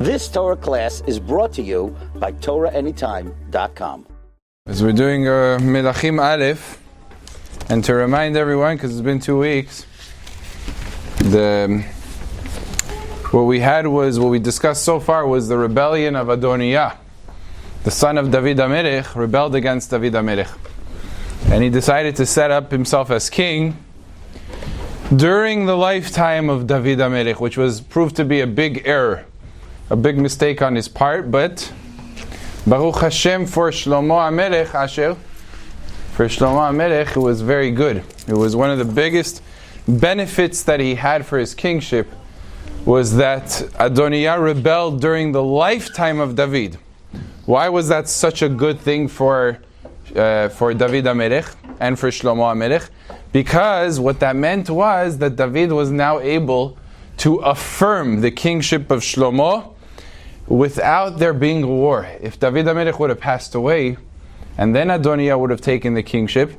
This Torah class is brought to you by TorahAnytime.com. As we're doing Melachim Aleph, and to remind everyone, because it's been 2 weeks, what we discussed so far was the rebellion of Adoniah, the son of David HaMelech, rebelled against David HaMelech. And he decided to set up himself as king during the lifetime of David HaMelech, which was proved to be a big error, a big mistake on his part, but Baruch Hashem for Shlomo HaMelech, it was very good. It was one of the biggest benefits that he had for his kingship, was that Adoniah rebelled during the lifetime of David. Why was that such a good thing for David HaMelech and for Shlomo HaMelech? Because what that meant was that David was now able to affirm the kingship of Shlomo without there being a war. If David HaMelech would have passed away, and then Adoniah would have taken the kingship,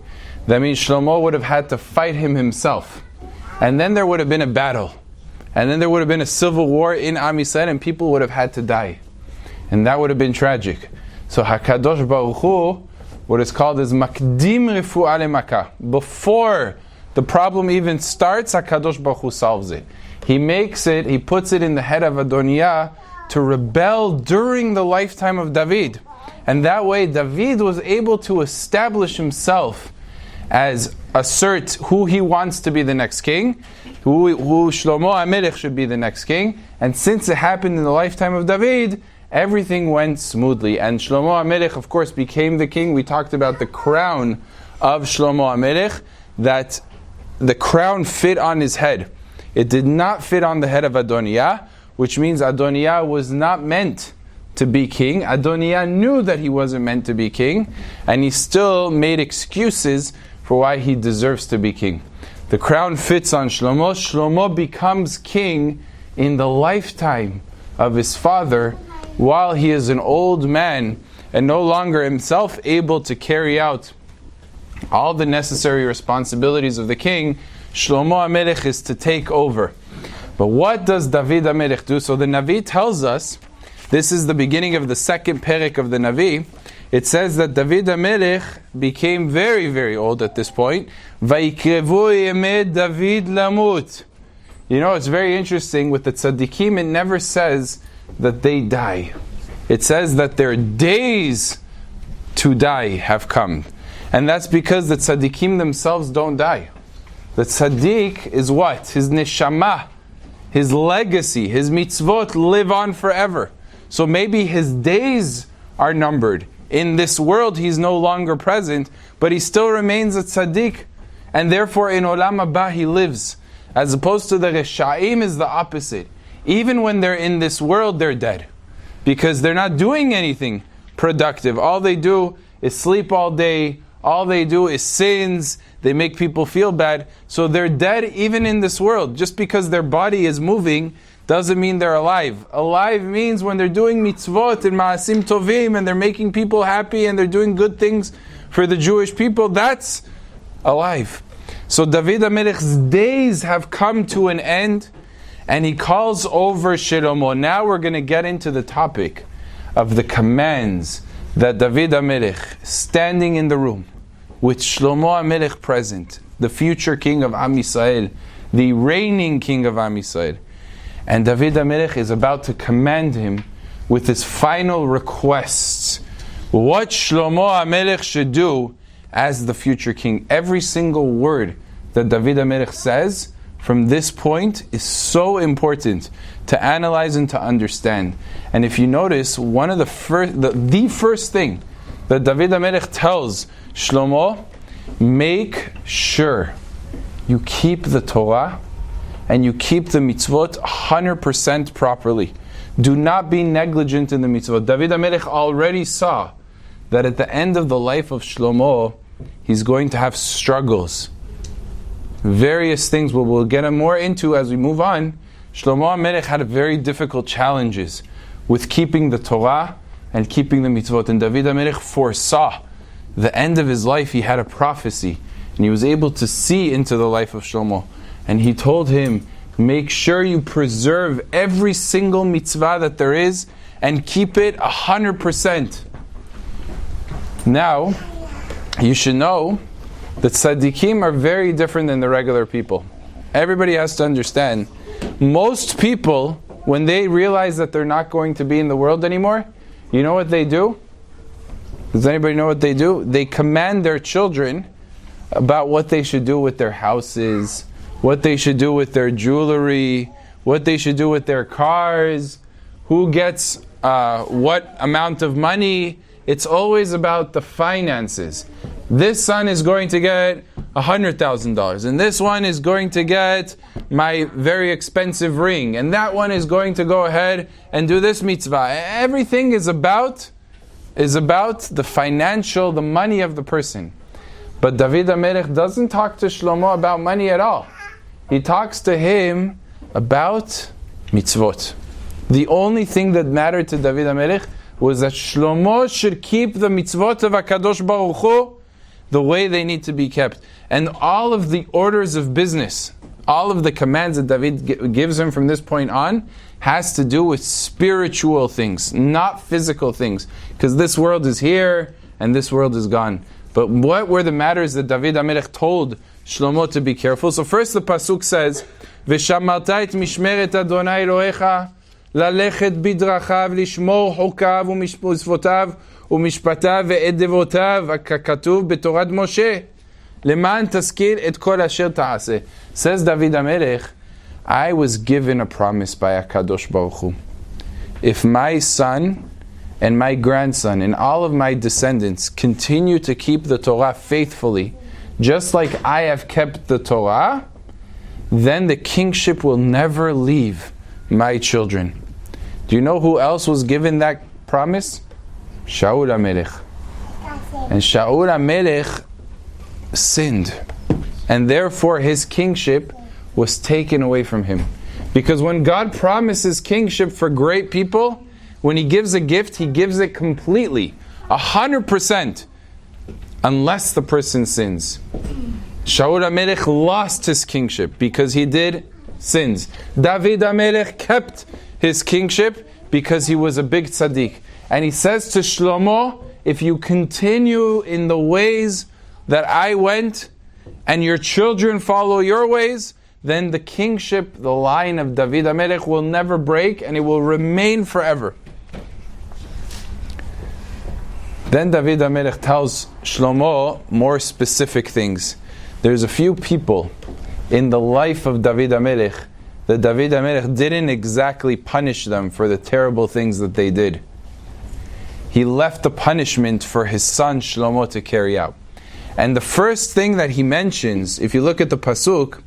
that means Shlomo would have had to fight him himself. And then there would have been a battle. And then there would have been a civil war in Am Yisrael, and people would have had to die. And that would have been tragic. So HaKadosh Baruch Hu, what is called is Makdim Refu'ah Lemakah. Before the problem even starts, HaKadosh Baruch Hu solves it. He puts it in the head of Adoniah to rebel during the lifetime of David. And that way David was able to establish himself as assert who he wants to be the next king, who Shlomo HaMelech should be the next king. And since it happened in the lifetime of David, everything went smoothly. And Shlomo HaMelech, of course, became the king. We talked about the crown of Shlomo HaMelech, that the crown fit on his head. It did not fit on the head of Adoniah, which means Adoniah was not meant to be king. Adoniah knew that he wasn't meant to be king, and he still made excuses for why he deserves to be king. The crown fits on Shlomo. Shlomo becomes king in the lifetime of his father, while he is an old man and no longer himself able to carry out all the necessary responsibilities of the king. Shlomo HaMelech is to take over. But what does David HaMelech do? So the Navi tells us, this is the beginning of the second perek of the Navi. It says that David HaMelech became very, very old at this point. Vayikrevu yemei David lamut. You know, it's very interesting. With the tzaddikim, it never says that they die. It says that their days to die have come. And that's because the tzaddikim themselves don't die. The tzaddik is what? His neshama, his legacy, his mitzvot live on forever. So maybe his days are numbered. In this world he's no longer present, but he still remains a tzaddik. And therefore in Olam Haba he lives. As opposed to the Reshaim is the opposite. Even when they're in this world, they're dead. Because they're not doing anything productive. All they do is sleep all day. All they do is sins. They make people feel bad. So they're dead even in this world. Just because their body is moving doesn't mean they're alive. Alive means when they're doing mitzvot and ma'asim tovim, and they're making people happy, and they're doing good things for the Jewish people, that's alive. So David HaMelech's days have come to an end, and he calls over Shlomo. Now we're going to get into the topic of the commands that David HaMelech, standing in the room with Shlomo HaMelech present, the future king of Am Yisrael, the reigning king of Am Yisrael, and David HaMelech is about to command him with his final requests, what Shlomo HaMelech should do as the future king. Every single word that David HaMelech says from this point is so important to analyze and to understand. And if you notice, one of the first thing that David HaMelech tells Shlomo, make sure you keep the Torah and you keep the mitzvot 100% properly. Do not be negligent in the mitzvot. David HaMelech already saw that at the end of the life of Shlomo, he's going to have struggles. Various things we'll get more into as we move on. Shlomo HaMelech had very difficult challenges with keeping the Torah and keeping the mitzvot. And David HaMelech foresaw the end of his life. He had a prophecy, and he was able to see into the life of Shlomo. And he told him Make sure you preserve every single mitzvah that there is and keep it 100%. Now, you should know that tzaddikim are very different than the regular people. Everybody has to understand, most people, when they realize that they're not going to be in the world anymore, you know what they do? Does anybody know what they do? They command their children about what they should do with their houses, what they should do with their jewelry, what they should do with their cars, who gets what amount of money. It's always about the finances. This son is going to get $100,000, and this one is going to get my very expensive ring, and that one is going to go ahead and do this mitzvah. Everything is about the financial, the money of the person. But David HaMelech doesn't talk to Shlomo about money at all. He talks to him about mitzvot. The only thing that mattered to David HaMelech was that Shlomo should keep the mitzvot of HaKadosh Baruch Hu the way they need to be kept. And all of the orders of business, all of the commands that David gives him from this point on, has to do with spiritual things, not physical things. Because this world is here and this world is gone. But what were the matters that David HaMelech told Shlomo to be careful? So first the pasuk says, "V'shamarta et mishmeret Adonai Elohecha, ללכת בדרכיו, לשמור חוקיו ומצוותיו ומשפטיו ואת דברותיו, ככתוב בתורת משה, למען תזכיר את כל אשר תעשה." Says David HaMelech, I was given a promise by HaKadosh Baruch Hu. If my son and my grandson and all of my descendants continue to keep the Torah faithfully, just like I have kept the Torah, then the kingship will never leave my children. Do you know who else was given that promise? Shaul HaMelech. And Shaul HaMelech sinned. And therefore his kingship was taken away from him. Because when God promises kingship for great people, when He gives a gift, He gives it completely, 100%, unless the person sins. Shaul HaMelech lost his kingship because he did sins. David HaMelech kept his kingship because he was a big tzaddik. And he says to Shlomo, if you continue in the ways that I went, and your children follow your ways, then the kingship, the line of David HaMelech will never break and it will remain forever. Then David HaMelech tells Shlomo more specific things. There's a few people in the life of David HaMelech that David HaMelech didn't exactly punish them for the terrible things that they did. He left the punishment for his son Shlomo to carry out. And the first thing that he mentions, if you look at the pasuk,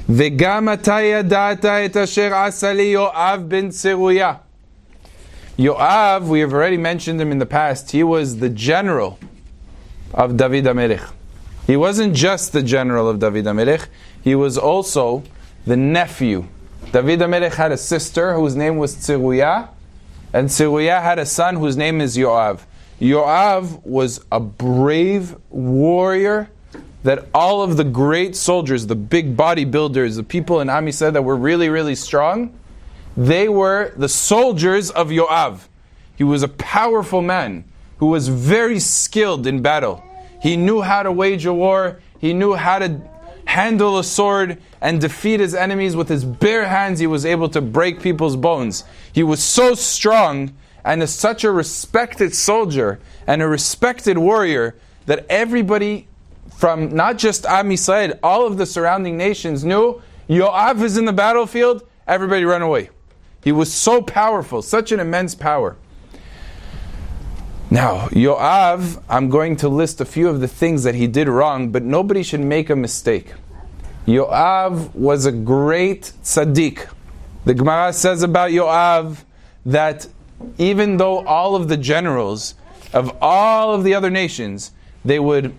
וَגَمْ אَتَا יَדَعْتَ את אשר עשה לי יואב בן צרויה. Yoav, we have already mentioned him in the past, he was the general of David HaMelech. He wasn't just the general of David HaMelech, he was also the nephew. David HaMelech had a sister whose name was Tzeruya, and Tzeruya had a son whose name is Yoav. Yoav was a brave warrior that all of the great soldiers, the big bodybuilders, the people in Am Yisrael that were really, really strong, they were the soldiers of Yoav. He was a powerful man who was very skilled in battle. He knew how to wage a war. He knew how to handle a sword and defeat his enemies with his bare hands. He was able to break people's bones. He was so strong and is such a respected soldier and a respected warrior that everybody from not just Am Yisrael, all of the surrounding nations knew Yoav is in the battlefield, everybody run away. He was so powerful, such an immense power. Now, Yoav, I'm going to list a few of the things that he did wrong, but nobody should make a mistake. Yoav was a great tzaddik. The Gemara says about Yoav that even though all of the generals of all of the other nations, they would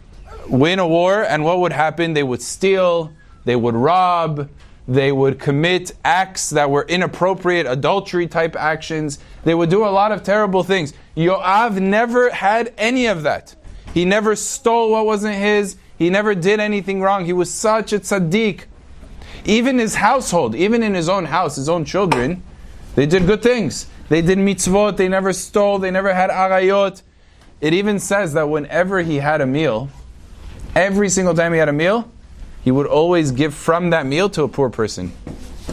win a war, and what would happen? They would steal, they would rob, they would commit acts that were inappropriate, adultery type actions. They would do a lot of terrible things. Yoav never had any of that. He never stole what wasn't his. He never did anything wrong. He was such a tzaddik. Even his household, even in his own house, his own children, they did good things. They did mitzvot, they never stole, they never had arayot. It even says that whenever he had a meal, every single time he had a meal, he would always give from that meal to a poor person.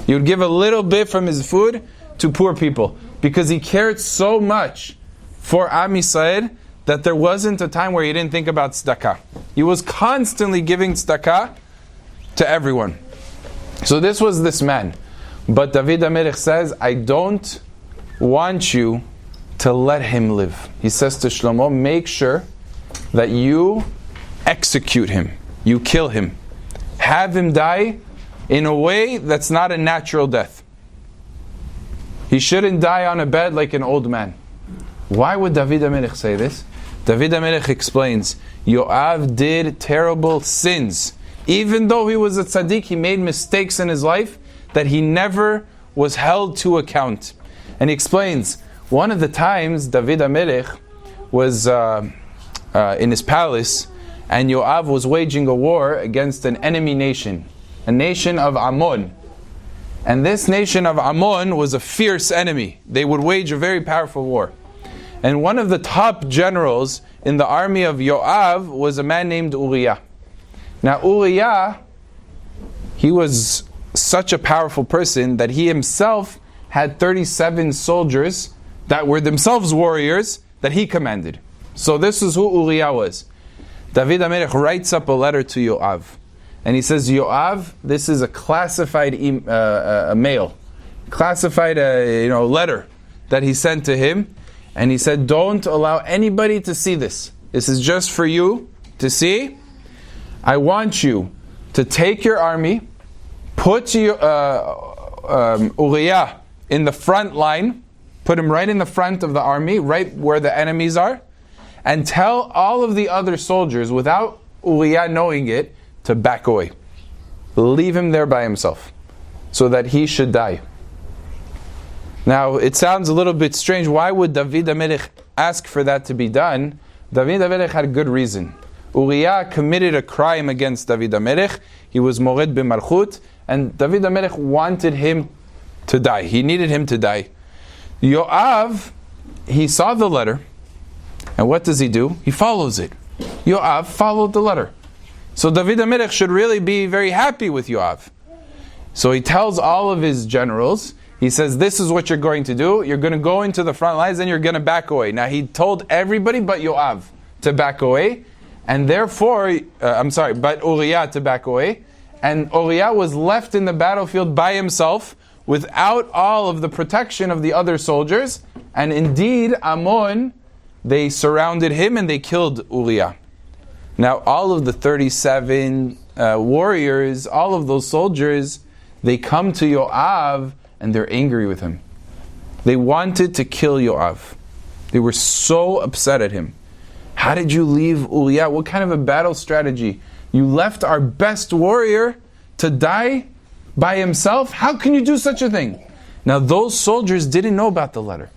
He would give a little bit from his food to poor people, because he cared so much for Am Yisrael that there wasn't a time where he didn't think about tzedakah. He was constantly giving tzedakah to everyone. So this was this man. But David HaMelech says, I don't want you to let him live. He says to Shlomo, make sure that you execute him. You kill him. Have him die in a way that's not a natural death. He shouldn't die on a bed like an old man. Why would David HaMelech say this? David HaMelech explains, Yoav did terrible sins. Even though he was a tzaddik, he made mistakes in his life that he never was held to account. And he explains, one of the times David HaMelech was in his palace, and Yoav was waging a war against an enemy nation, a nation of Ammon. And this nation of Ammon was a fierce enemy. They would wage a very powerful war. And one of the top generals in the army of Yoav was a man named Uriah. Now Uriah, he was such a powerful person that he himself had 37 soldiers that were themselves warriors that he commanded. So this is who Uriah was. David HaMelech writes up a letter to Yoav. And he says, Yoav, this is a classified mail. Classified letter that he sent to him. And he said, don't allow anybody to see this. This is just for you to see. I want you to take your army, put Uriah in the front line, put him right in the front of the army, right where the enemies are, and tell all of the other soldiers, without Uriah knowing it, to back away. Leave him there by himself, so that he should die. Now, it sounds a little bit strange. Why would David HaMelech ask for that to be done? David HaMelech had a good reason. Uriah committed a crime against David HaMelech. He was mored b'malchut, and David HaMelech wanted him to die. He needed him to die. Yoav, he saw the letter, and what does he do? He follows it. Yoav followed the letter. So David HaMelech should really be very happy with Yoav. So he tells all of his generals, he says, this is what you're going to do. You're going to go into the front lines and you're going to back away. Now he told everybody but Yoav to back away, and therefore, but Uriah to back away. And Uriah was left in the battlefield by himself without all of the protection of the other soldiers. And indeed, Ammon, they surrounded him and they killed Uriah. Now, all of the 37 warriors, all of those soldiers, they come to Yoav and they're angry with him. They wanted to kill Yoav. They were so upset at him. How did you leave Uriah? What kind of a battle strategy? You left our best warrior to die by himself? How can you do such a thing? Now, those soldiers didn't know about the letter.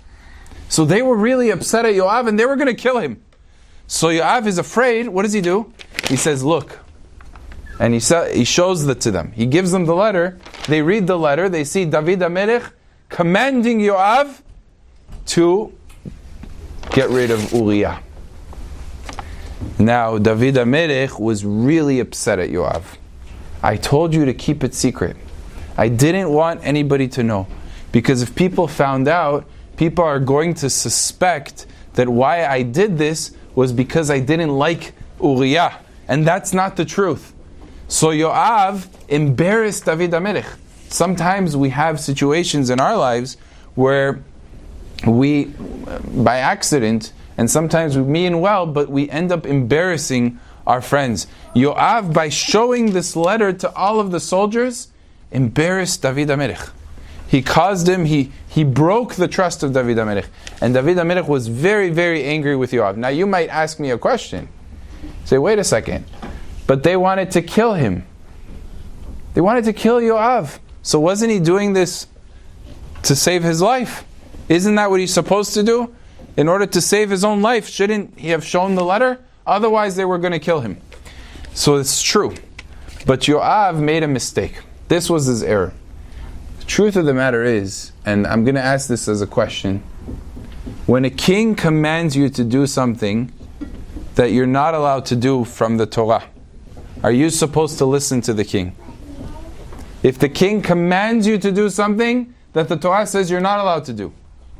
So they were really upset at Yoav and they were going to kill him. So Yoav is afraid. What does he do? He says, look. And he shows that to them. He gives them the letter. They read the letter. They see David HaMelech commanding Yoav to get rid of Uriah. Now, David HaMelech was really upset at Yoav. I told you to keep it secret. I didn't want anybody to know. Because if people found out, people are going to suspect that why I did this was because I didn't like Uriah. And that's not the truth. So Yoav embarrassed David HaMelech. Sometimes we have situations in our lives where we, by accident, and sometimes we mean well, but we end up embarrassing our friends. Yoav, by showing this letter to all of the soldiers, embarrassed David HaMelech. He caused him, he broke the trust of David HaMelech. And David HaMelech was very, very angry with Yoav. Now you might ask me a question. Say, wait a second. But they wanted to kill him. They wanted to kill Yoav. So wasn't he doing this to save his life? Isn't that what he's supposed to do? In order to save his own life, shouldn't he have shown the letter? Otherwise they were going to kill him. So it's true. But Yoav made a mistake. This was his error. The truth of the matter is, and I'm going to ask this as a question, when a king commands you to do something that you're not allowed to do from the Torah, are you supposed to listen to the king? If the king commands you to do something that the Torah says you're not allowed to do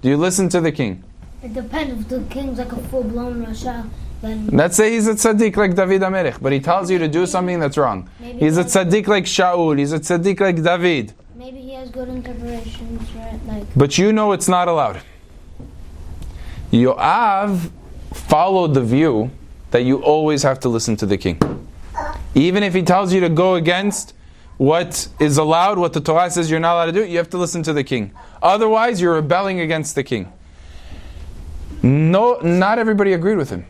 you listen to the king? It depends. If the king's like a full-blown Rasha, then... Let's say he's a tzaddik like David HaMelech, but he tells you to do something that's wrong. Maybe He's a tzaddik like Shaul, he's a tzaddik like David. Maybe he has good interpretations, right? Like, But you know it's not allowed. Yoav followed the view that you always have to listen to the king. Even if he tells you to go against what is allowed, what the Torah says you're not allowed to do, you have to listen to the king. Otherwise, you're rebelling against the king. No, not everybody agreed with him.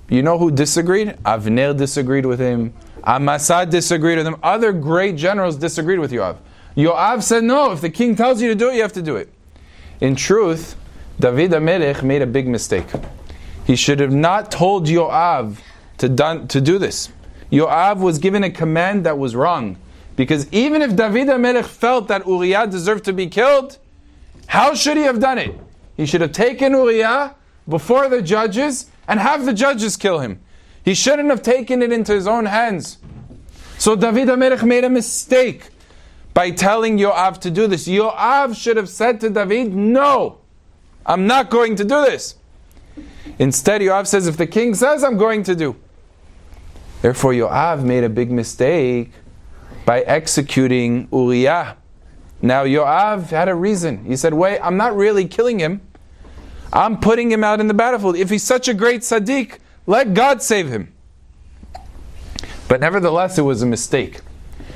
You know who disagreed? Avner disagreed with him. Amasa disagreed with him. Other great generals disagreed with Yoav. Yoav said, no, if the king tells you to do it, you have to do it. In truth, David HaMelech made a big mistake. He should have not told Yoav to do this. Yoav was given a command that was wrong. Because even if David HaMelech felt that Uriah deserved to be killed, how should he have done it? He should have taken Uriah before the judges and have the judges kill him. He shouldn't have taken it into his own hands. So David HaMelech made a mistake by telling Yoav to do this. Yoav should have said to David, no, I'm not going to do this. Instead, Yoav says, if the king says, I'm going to do. Therefore, Yoav made a big mistake by executing Uriah. Now, Yoav had a reason. He said, wait, I'm not really killing him. I'm putting him out in the battlefield. If he's such a great tzaddik, let God save him. But nevertheless, it was a mistake.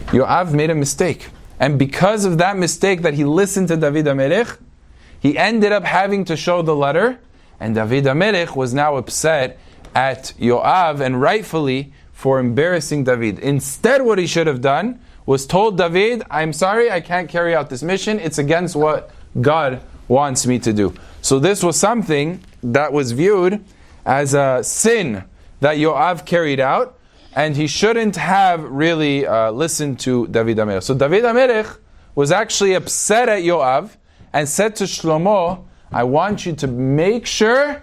Yoav made a mistake. And because of that mistake that he listened to David HaMelech, he ended up having to show the letter, and David HaMelech was now upset at Yoav, and rightfully, for embarrassing David. Instead, what he should have done was told David, I'm sorry, I can't carry out this mission. It's against what God wants me to do. So this was something that was viewed as a sin that Yoav carried out, and he shouldn't have really listened to David HaMelech. So David HaMelech was actually upset at Yoav and said to Shlomo, I want you to make sure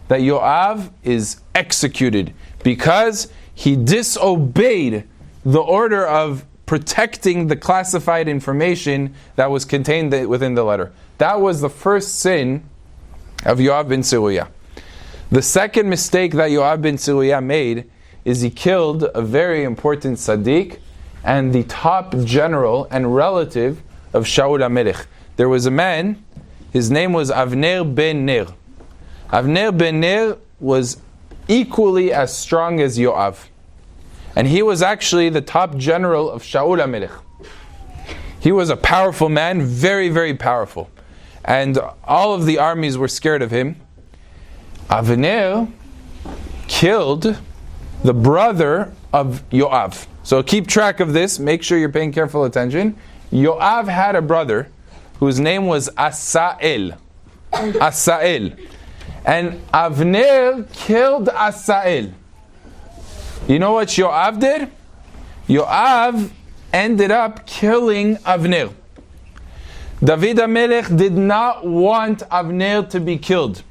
that Yoav is executed because he disobeyed the order of protecting the classified information that was contained within the letter. That was the first sin of Yoav ben Tzruya. The second mistake that Yoav ben Tzruya made is he killed a very important tzaddik and the top general and relative of Shaul HaMelech. There was a man, his name was Avner ben Ner. Avner ben Ner was equally as strong as Yoav. And he was actually the top general of Shaul HaMelech. He was a powerful man, very, very powerful. And all of the armies were scared of him. Avner killed the brother of Yoav. So keep track of this, make sure you're paying careful attention. Yoav had a brother whose name was Asael. Asael. And Avner killed Asael. You know what Yoav did? Yoav ended up killing Avner. David HaMelech did not want Avner to be killed.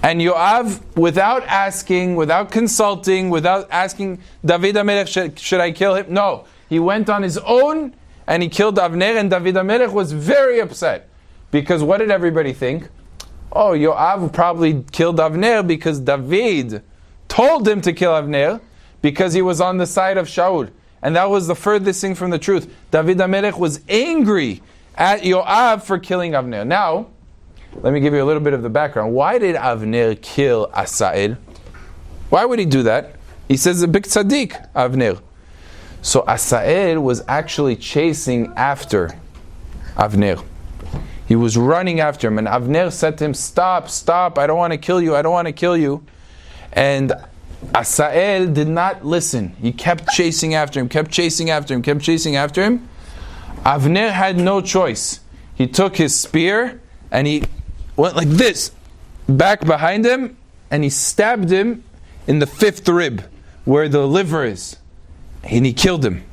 And Yoav, without asking, without consulting, without asking David HaMelech, should I kill him? No. He went on his own and he killed Avner, and David HaMelech was very upset. Because what did everybody think? Oh, Yoav probably killed Avner because David told him to kill Avner because he was on the side of Shaul. And that was the furthest thing from the truth. David HaMelech was angry at Yoav for killing Avner. Now, let me give you a little bit of the background. Why did Avner kill Asael? Why would he do that? He says a big tzaddik, Avner. So Asael was actually chasing after Avner. He was running after him, and Avner said to him, stop, stop, I don't want to kill you, I don't want to kill you. And Asael did not listen. He kept chasing after him, kept chasing after him, kept chasing after him. Avner had no choice. He took his spear, and he went like this, back behind him, and he stabbed him in the fifth rib, where the liver is. And he killed him.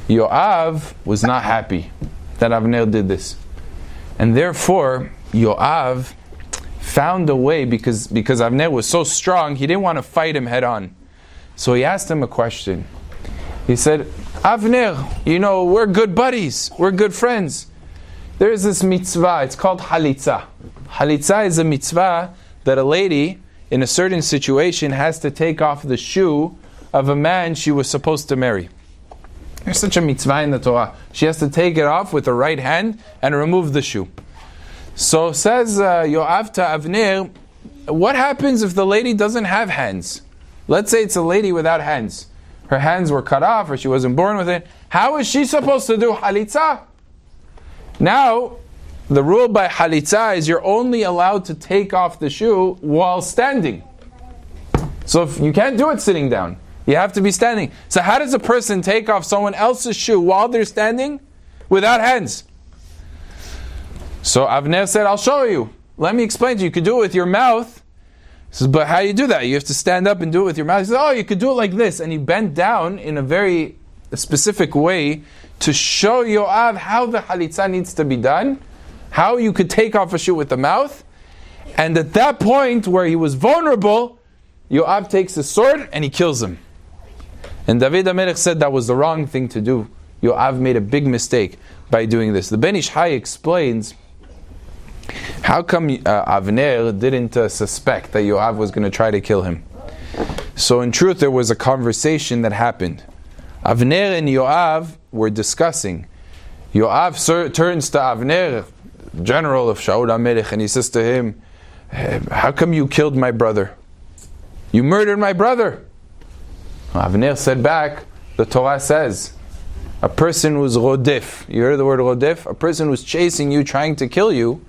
Yoav was not happy that Avner did this. And therefore, Yoav found a way, because Avner was so strong, he didn't want to fight him head on. So he asked him a question. He said, Avner, we're good buddies, we're good friends. There's this mitzvah, it's called halitza. Halitza is a mitzvah that a lady in a certain situation has to take off the shoe of a man she was supposed to marry. There's such a mitzvah in the Torah. She has to take it off with her right hand and remove the shoe. So says Yoav to Avner, what happens if the lady doesn't have hands? Let's say it's a lady without hands. Her hands were cut off or she wasn't born with it. How is she supposed to do halitza? Now, the rule by halitza is you're only allowed to take off the shoe while standing. So if you can't do it sitting down. You have to be standing. So how does a person take off someone else's shoe while they're standing without hands? So Avner said, I'll show you. Let me explain to you. You could do it with your mouth. He says, but how do you do that? You have to stand up and do it with your mouth. He says, you could do it like this. And he bent down in a very specific way to show Yoav how the halitza needs to be done, how you could take off a shoe with the mouth. And at that point where he was vulnerable, Yoav takes his sword and he kills him. And David HaMelech said that was the wrong thing to do. Yoav made a big mistake by doing this. The Ben Ish Hai explains how come Avner didn't suspect that Yoav was going to try to kill him. So in truth there was a conversation that happened. Avner and Yoav were discussing. Yoav turns to Avner, general of Shaul HaMelech, and he says to him, how come you killed my brother? You murdered my brother. Avner said back, the Torah says, a person who's rodef, you heard the word rodef? A person who's chasing you, trying to kill you,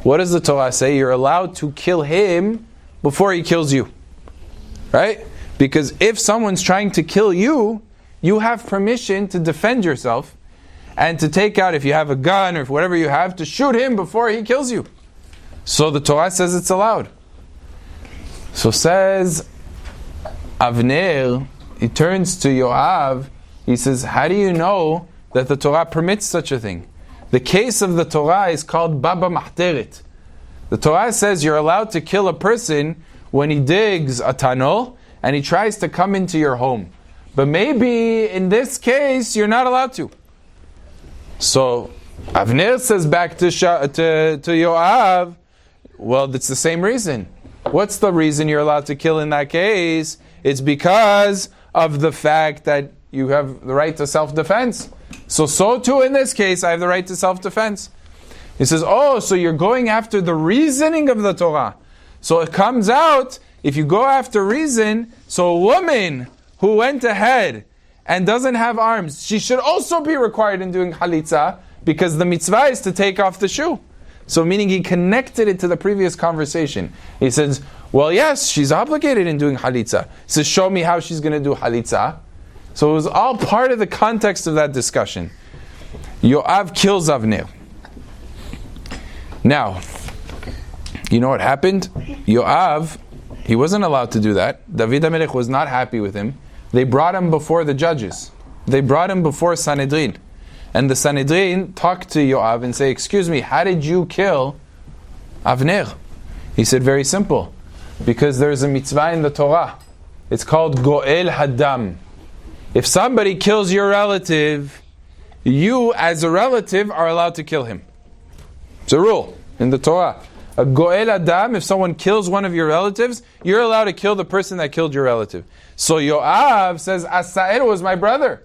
what does the Torah say? You're allowed to kill him before he kills you. Right? Because if someone's trying to kill you, you have permission to defend yourself and to take out, if you have a gun or whatever you have, to shoot him before he kills you. So the Torah says it's allowed. So says Avner, he turns to Yoav, he says, how do you know that the Torah permits such a thing? The case of the Torah is called Baba Mahteret. The Torah says you're allowed to kill a person when he digs a tunnel and he tries to come into your home. But maybe in this case, you're not allowed to. So Avner says back to Yoav, well, it's the same reason. What's the reason you're allowed to kill in that case? It's because of the fact that you have the right to self-defense. So too in this case, I have the right to self-defense. He says, so you're going after the reasoning of the Torah. So it comes out, if you go after reason, so a woman who went ahead and doesn't have arms, she should also be required in doing halitza, because the mitzvah is to take off the shoe. So meaning he connected it to the previous conversation. He says, well, yes, she's obligated in doing halitza. He says, show me how she's going to do halitza. So it was all part of the context of that discussion. Yoav kills Avner. Now, you know what happened? Yoav, he wasn't allowed to do that. David HaMelech was not happy with him. They brought him before the judges. They brought him before Sanhedrin. And the Sanhedrin talked to Yoav and say, excuse me, how did you kill Avner? He said, very simple. Because there's a mitzvah in the Torah. It's called Goel Hadam. If somebody kills your relative, you as a relative are allowed to kill him. It's a rule in the Torah. A Goel Adam, if someone kills one of your relatives, you're allowed to kill the person that killed your relative. So Yoav says, Asael was my brother.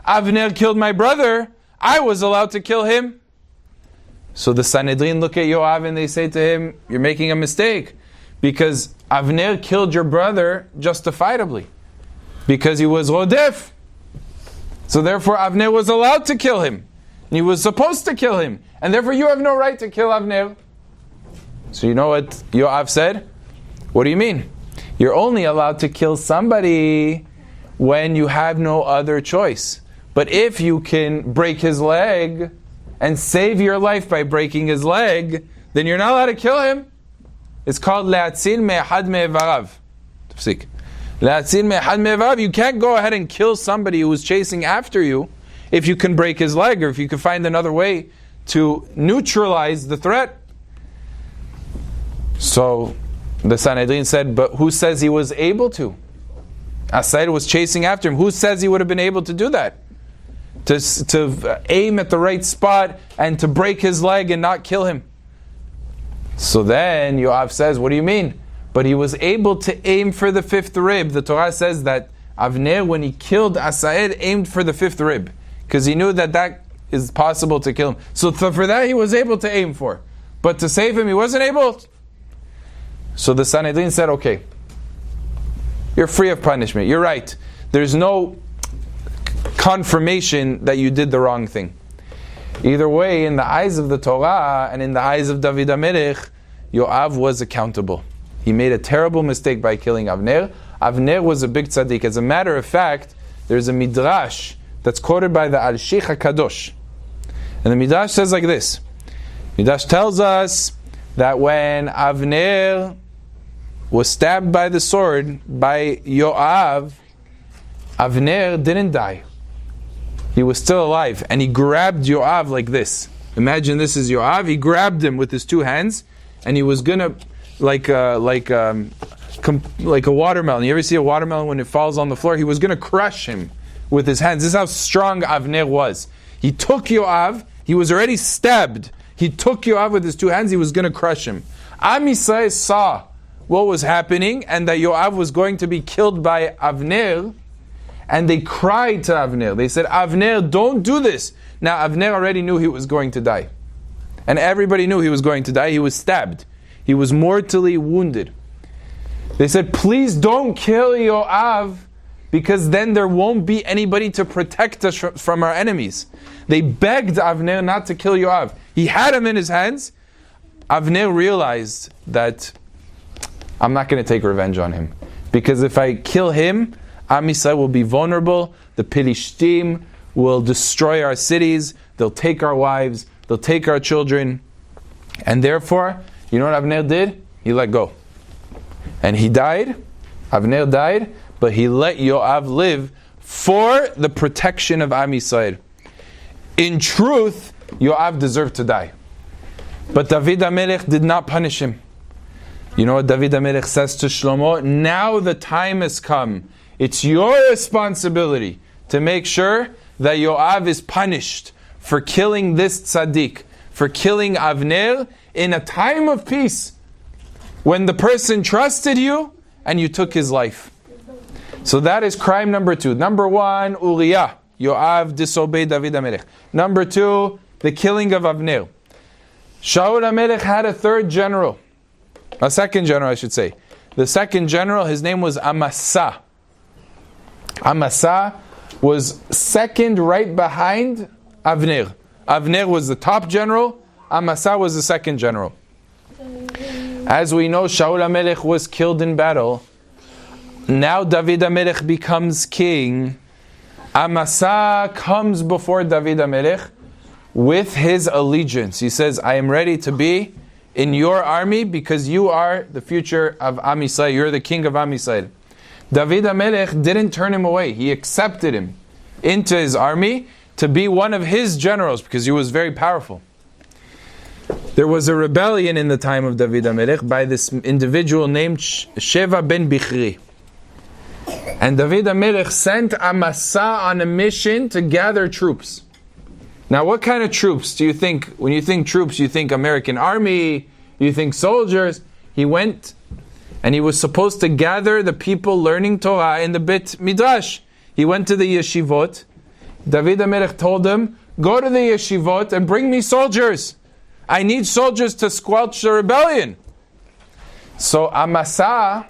Avner killed my brother. I was allowed to kill him. So the Sanhedrin look at Yoav and they say to him, you're making a mistake. Because Avner killed your brother justifiably. Because he was Rodef. So therefore Avner was allowed to kill him. And he was supposed to kill him. And therefore you have no right to kill Avner. So you know what Yoav said? What do you mean? You're only allowed to kill somebody when you have no other choice. But if you can break his leg and save your life by breaking his leg, then you're not allowed to kill him. It's called Le'atzil me'ehad me'evarav. Tafsik. Le'atzil me'ehad me'evarav. You can't go ahead and kill somebody who's chasing after you if you can break his leg, or if you can find another way to neutralize the threat. So the Sanhedrin said, but who says he was able to? Asaid was chasing after him. Who says he would have been able to do that? To aim at the right spot and to break his leg and not kill him. So then Yoav says, what do you mean? But he was able to aim for the fifth rib. The Torah says that Avner, when he killed Asaid, aimed for the fifth rib, because he knew that is possible to kill him. So for that he was able to aim for. But to save him, he wasn't able. So the Sanhedrin said, okay, you're free of punishment. You're right. There's no confirmation that you did the wrong thing. Either way, in the eyes of the Torah and in the eyes of David HaMelech, Yoav was accountable. He made a terrible mistake by killing Avner. Avner was a big tzaddik. As a matter of fact, there's a midrash that's quoted by the Al-Sheikh HaKadosh. And the midrash says like this. Midrash tells us that when Avner was stabbed by the sword by Yoav, Avner didn't die. He was still alive, and he grabbed Yoav like this. Imagine this is Yoav. He grabbed him with his two hands, and he was gonna like a watermelon. You ever see a watermelon when it falls on the floor? He was gonna crush him with his hands. This is how strong Avner was. He took Yoav. He was already stabbed. He took Yoav with his two hands. He was gonna crush him. Am Yisrael saw what was happening, and that Yoav was going to be killed by Avner, and they cried to Avner. They said, Avner, don't do this. Now Avner already knew he was going to die. And everybody knew he was going to die. He was stabbed. He was mortally wounded. They said, please don't kill Yoav, because then there won't be anybody to protect us from our enemies. They begged Avner not to kill Yoav. He had him in his hands. Avner realized that I'm not going to take revenge on him, because if I kill him, Am Yisrael will be vulnerable. The Pilishtim will destroy our cities. They'll take our wives. They'll take our children. And therefore, you know what Avner did? He let go. And he died. Avner died, but he let Yoav live for the protection of Am Yisrael. In truth, Yoav deserved to die. But David HaMelech did not punish him. You know what David HaMelech says to Shlomo? Now the time has come. It's your responsibility to make sure that Yoav is punished for killing this tzaddik, for killing Avner in a time of peace, when the person trusted you and you took his life. So that is crime number 2. Number 1, Uriah. Yoav disobeyed David HaMelech. Number 2, the killing of Avner. Shaul HaMelech had a second general, I should say. The second general, his name was Amasa. Amasa was second right behind Avner. Avner was the top general. Amasa was the second general. As we know, Shaul HaMelech was killed in battle. Now David HaMelech becomes king. Amasa comes before David HaMelech with his allegiance. He says, I am ready to be in your army because you are the future of Am Yisrael. You're the king of Am Yisrael. David HaMelech didn't turn him away. He accepted him into his army to be one of his generals because he was very powerful. There was a rebellion in the time of David HaMelech by this individual named Sheva ben Bichri. And David HaMelech sent Amasa on a mission to gather troops. Now, what kind of troops do you think? When you think troops, you think American army, you think soldiers. He went and he was supposed to gather the people learning Torah in the Beit Midrash. He went to the yeshivot. David HaMelech told him, go to the yeshivot and bring me soldiers. I need soldiers to squelch the rebellion. So Amasa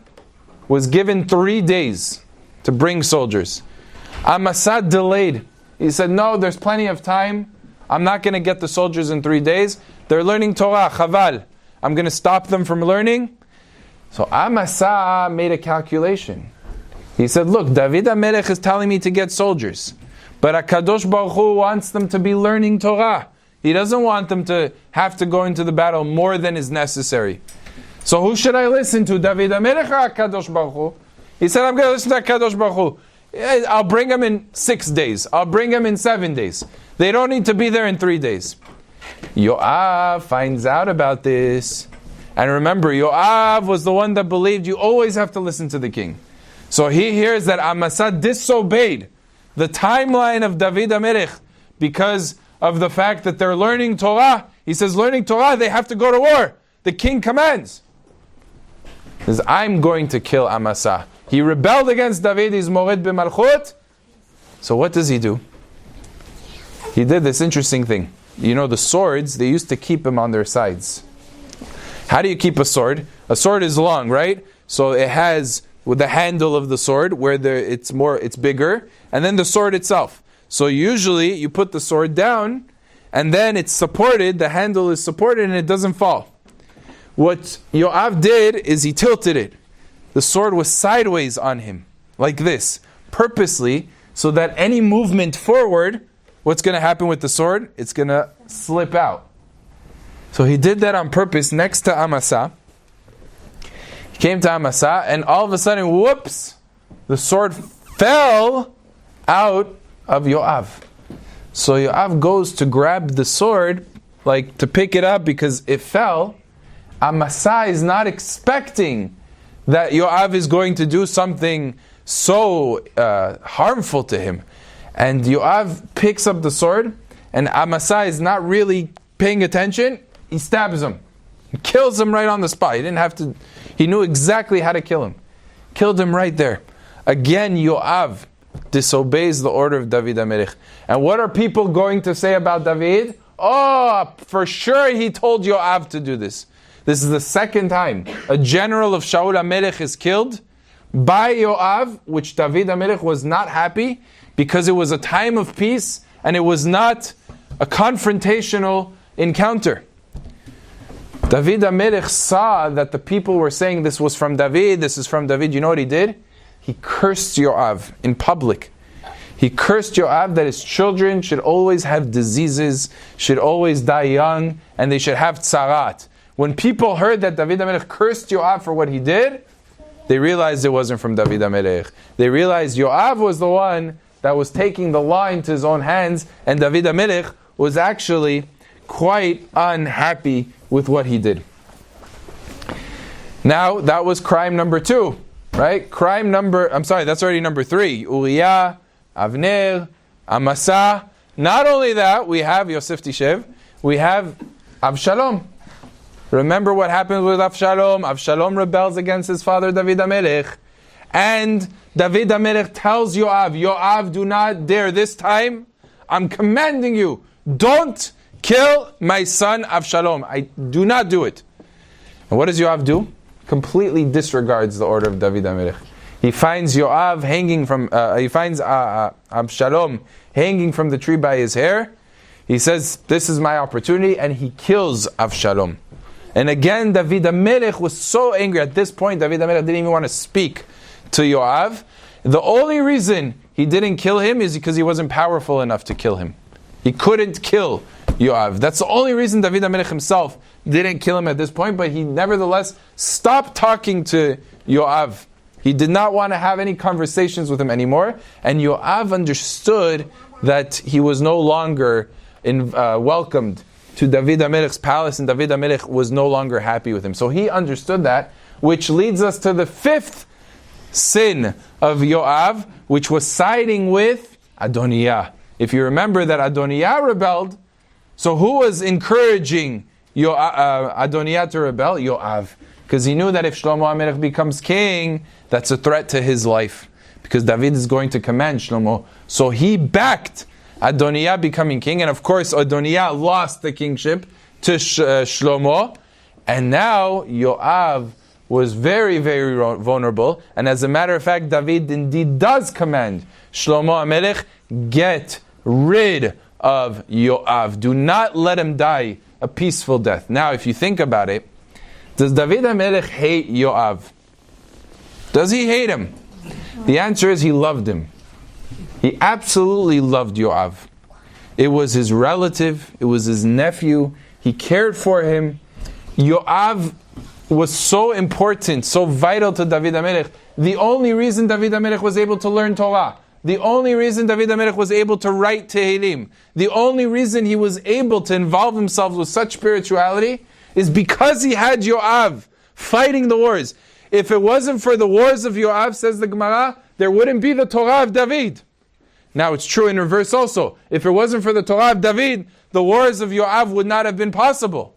was given 3 days to bring soldiers. Amasa delayed. He said, no, there's plenty of time. I'm not going to get the soldiers in 3 days. They're learning Torah, chaval. I'm going to stop them from learning. So Amasa made a calculation. He said, look, David HaMelech is telling me to get soldiers. But HaKadosh Baruch Hu wants them to be learning Torah. He doesn't want them to have to go into the battle more than is necessary. So who should I listen to, David HaMelech or HaKadosh Baruch Hu? He said, I'm going to listen to HaKadosh Baruch Hu. I'll bring them in 6 days. I'll bring them in 7 days. They don't need to be there in 3 days. Yoav finds out about this. And remember, Yoav was the one that believed you always have to listen to the king. So he hears that Amasa disobeyed the timeline of David HaMelech because of the fact that they're learning Torah. He says, learning Torah, they have to go to war. The king commands. He says, I'm going to kill Amasa. He rebelled against David, he's mored b'malchut. So what does he do? He did this interesting thing. You know, the swords, they used to keep them on their sides. How do you keep a sword? A sword is long, right? So it has with the handle of the sword where it's bigger, and then the sword itself. So usually you put the sword down, and then it's supported, the handle is supported, and it doesn't fall. What Yoav did is he tilted it. The sword was sideways on him, like this, purposely, so that any movement forward, what's going to happen with the sword? It's going to slip out. So he did that on purpose next to Amasa. He came to Amasa, and all of a sudden, whoops, the sword fell out of Yoav. So Yoav goes to grab the sword, like to pick it up because it fell. Amasa is not expecting that Yoav is going to do something so harmful to him. And Yoav picks up the sword, and Amasa is not really paying attention. He stabs him. He kills him right on the spot. He knew exactly how to kill him. Killed him right there. Again, Yoav disobeys the order of David HaMelech. And what are people going to say about David? Oh, for sure he told Yoav to do this. This is the second time a general of Shaul HaMelech is killed by Yoav, which David HaMelech was not happy because it was a time of peace and it was not a confrontational encounter. David HaMelech saw that the people were saying this was from David, this is from David. You know what he did? He cursed Yoav in public. He cursed Yoav that his children should always have diseases, should always die young, and they should have tzarat. When people heard that David HaMelech cursed Yoav for what he did, they realized it wasn't from David HaMelech. They realized Yoav was the one that was taking the law into his own hands, and David HaMelech was actually quite unhappy with what he did. Now, that was crime number 2, right? That's already number 3. Uriah, Avner, Amasa. Not only that, we have Yosef Tishev, we have Avshalom. Remember what happened with Avshalom? Avshalom rebels against his father David HaMelech. And David HaMelech tells Yoav, do not dare this time. I'm commanding you, don't kill my son Avshalom. I do not do it. And what does Yoav do? Completely disregards the order of David HaMelech. He finds Yoav Avshalom hanging from the tree by his hair. He says, this is my opportunity, and he kills Avshalom. And again, David HaMelech was so angry. At this point, David HaMelech didn't even want to speak to Yoav. The only reason he didn't kill him is because he wasn't powerful enough to kill him. He couldn't kill Yoav. That's the only reason David HaMelech himself didn't kill him at this point, but he nevertheless stopped talking to Yoav. He did not want to have any conversations with him anymore, and Yoav understood that he was no longer welcomed to David HaMelech's palace, and David HaMelech was no longer happy with him. So he understood that, which leads us to the 5th sin of Yoav, which was siding with Adoniah. If you remember that Adoniah rebelled, so who was encouraging Adoniah to rebel? Yoav. Because he knew that if Shlomo HaMelech becomes king, that's a threat to his life. Because David is going to command Shlomo. So he backed Adoniah becoming king, and of course Adoniah lost the kingship to Shlomo, and now Yoav was very, very vulnerable, and as a matter of fact, David indeed does command Shlomo HaMelech, get rid of Yoav. Do not let him die a peaceful death. Now, if you think about it, does David HaMelech hate Yoav? Does he hate him? The answer is he loved him. He absolutely loved Yoav. It was his relative, it was his nephew, he cared for him. Yoav was so important, so vital to David HaMelech. The only reason David HaMelech was able to learn Torah, The only reason David HaMelech was able to write Tehillim, the only reason he was able to involve himself with such spirituality is because he had Yoav fighting the wars. If it wasn't for the wars of Yoav, says the Gemara, there wouldn't be the Torah of David. Now it's true in reverse also. If it wasn't for the Torah of David, the wars of Yoav would not have been possible.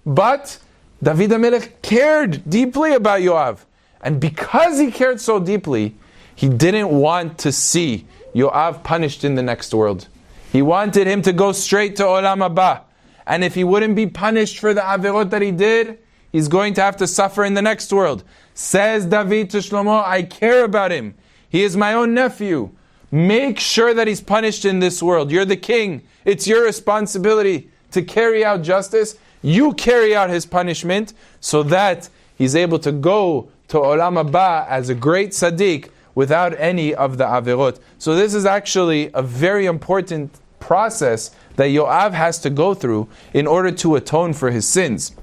But David HaMelech cared deeply about Yoav. And because he cared so deeply, he didn't want to see Yoav punished in the next world. He wanted him to go straight to Olam Haba. And if he wouldn't be punished for the averot that he did, he's going to have to suffer in the next world. Says David to Shlomo, I care about him. He is my own nephew. Make sure that he's punished in this world. You're the king. It's your responsibility to carry out justice. You carry out his punishment so that he's able to go to Olam Haba as a great tzaddik without any of the averot. So this is actually a very important process that Yoav has to go through in order to atone for his sins.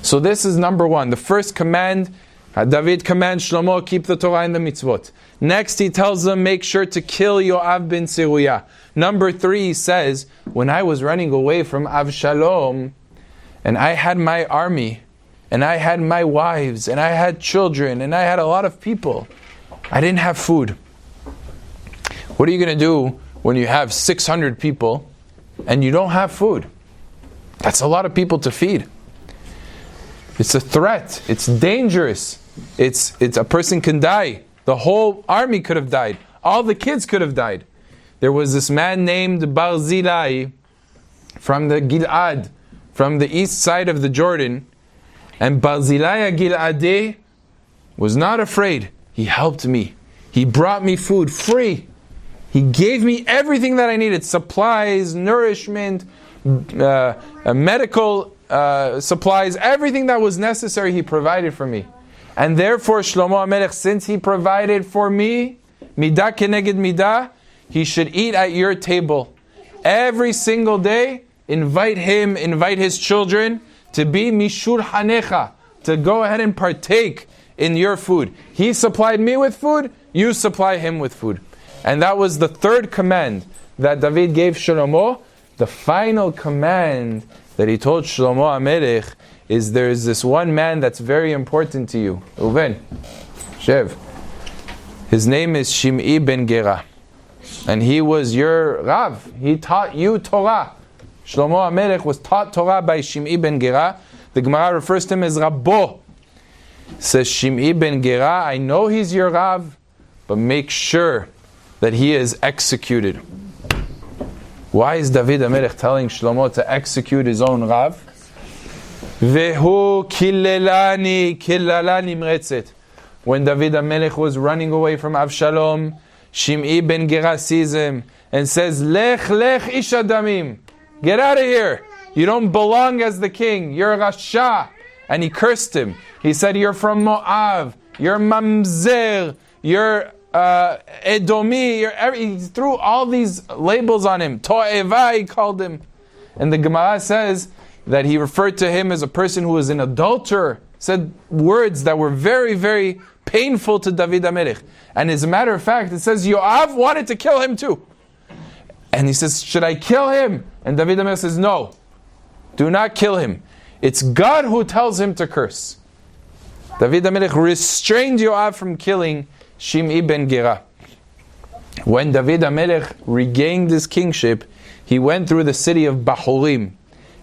So this is number one. The first command, David commands Shlomo, keep the Torah and the mitzvot. Next he tells them, make sure to kill Yoav ben Tzeruya. Number 3 he says, when I was running away from Avshalom, and I had my army, and I had my wives, and I had children, and I had a lot of people, I didn't have food. What are you going to do when you have 600 people and you don't have food? That's a lot of people to feed. It's a threat. It's dangerous. It's a person can die. The whole army could have died. All the kids could have died. There was this man named Barzilai from the Gilad, from the east side of the Jordan, and Barzilai Giladeh was not afraid. He helped me. He brought me food free. He gave me everything that I needed. Supplies, nourishment, medical supplies, everything that was necessary he provided for me. And therefore Shlomo HaMelech, since he provided for me, midah keneged midah, he should eat at your table. Every single day, invite him, invite his children to be mishur hanecha, to go ahead and partake in your food. He supplied me with food, you supply him with food. And that was the third command that David gave Shlomo. The final command that he told Shlomo HaMelech is there is this one man that's very important to you. Reuven, Shev. His name is Shim'i ben Gera. And he was your Rav. He taught you Torah. Shlomo HaMelech was taught Torah by Shim'i ben Gera. The Gemara refers to him as Rabbo. Says Shim'i ben Gera, I know he's your Rav, but make sure that he is executed. Why is David HaMelech telling Shlomo to execute his own Rav? Vehu kilelani mretzet. When David HaMelech was running away from Avshalom, Shim'i ben Gera sees him and says, Lech ish adamim. Get out of here. You don't belong as the king. You're a Rasha. And he cursed him. He said, you're from Moab. You're Mamzer. You're Edomi. He threw all these labels on him. To'eva, he called him. And the Gemara says that he referred to him as a person who was an adulterer. Said words that were very, very painful to David HaMelech. And as a matter of fact, it says Yoav wanted to kill him too. And he says, should I kill him? And David HaMelech says, no. Do not kill him. It's God who tells him to curse. David HaMelech restrained Yoav from killing Shim'i ben Gera. When David HaMelech regained his kingship, he went through the city of Bahurim.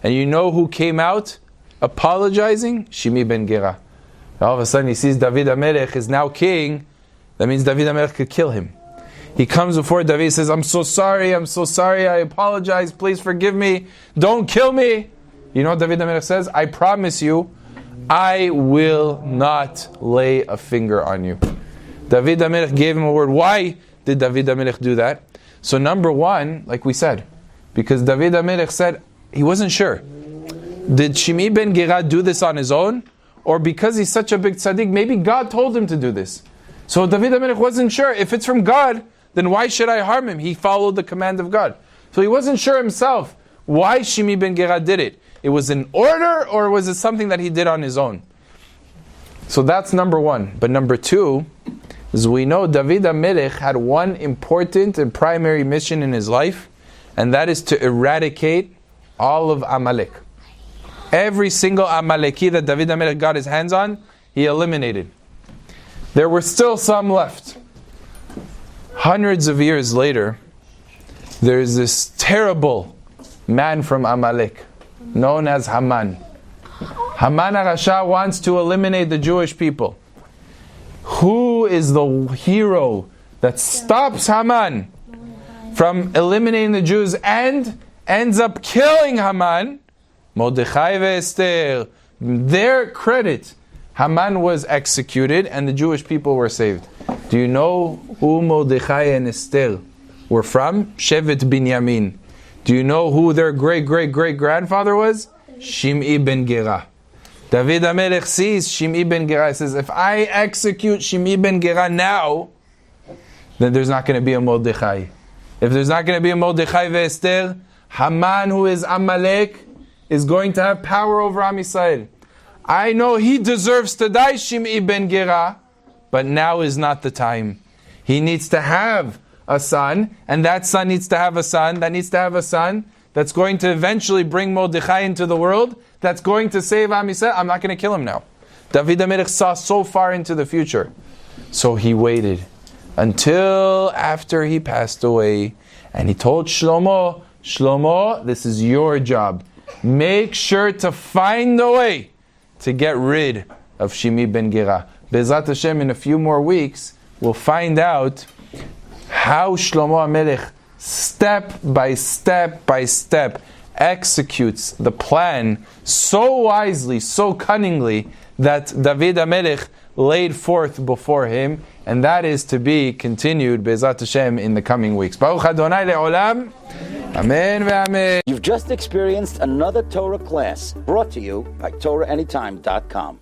And you know who came out apologizing? Shim'i ben Gera. All of a sudden he sees David HaMelech is now king. That means David HaMelech could kill him. He comes before David, says, I'm so sorry, I apologize, please forgive me, don't kill me. You know what David HaMelech says? I promise you, I will not lay a finger on you. David HaMelech gave him a word. Why did David HaMelech do that? So number one, like we said, because David HaMelech said he wasn't sure. Did Shim'i ben Gera do this on his own? Or because he's such a big tzaddik, maybe God told him to do this. So David HaMelech wasn't sure. If it's from God, then why should I harm him? He followed the command of God. So he wasn't sure himself why Shim'i ben Gera did it. It was an order, or was it something that he did on his own? So that's number one. But number two, As we know, David HaMelech had one important and primary mission in his life, and that is to eradicate all of Amalek. Every single Amaleki that David HaMelech got his hands on, he eliminated. There were still some left. Hundreds of years later, there's this terrible man from Amalek, known as Haman. Haman HaRasha wants to eliminate the Jewish people. Who is the hero that stops Haman from eliminating the Jews and ends up killing Haman? Mordechai ve'Esther. Their credit, Haman was executed and the Jewish people were saved. Do you know who Mordechai and Esther were from? Shevet Binyamin. Do you know who their great-great-great-grandfather was? Shim'i ben Gera. David HaMelech sees Shim'i ben Gera. He says, if I execute Shim'i ben Gera now, then there's not going to be a Mordechai. If there's not going to be a Mordechai ve'Esther, Haman, who is Amalek, is going to have power over Am Yisrael. I know he deserves to die, Shim'i ben Gera, but now is not the time. He needs to have a son, and that son needs to have a son, that needs to have a son, that's going to eventually bring Mordechai into the world, that's going to save Am Yisrael. I'm not going to kill him now. David HaMelech saw so far into the future. So he waited until after he passed away, and he told Shlomo, Shlomo, this is your job. Make sure to find a way to get rid of Shim'i ben Gera. Be'ezrat Hashem, in a few more weeks, we'll find out how Shlomo HaMelech, step by step, executes the plan so wisely, so cunningly, that David HaMelech laid forth before him, and that is to be continued, Be'ezrat Hashem, in the coming weeks. Baruch Adonai le'olam. Amen ve'amen. You've just experienced another Torah class brought to you by TorahAnytime.com.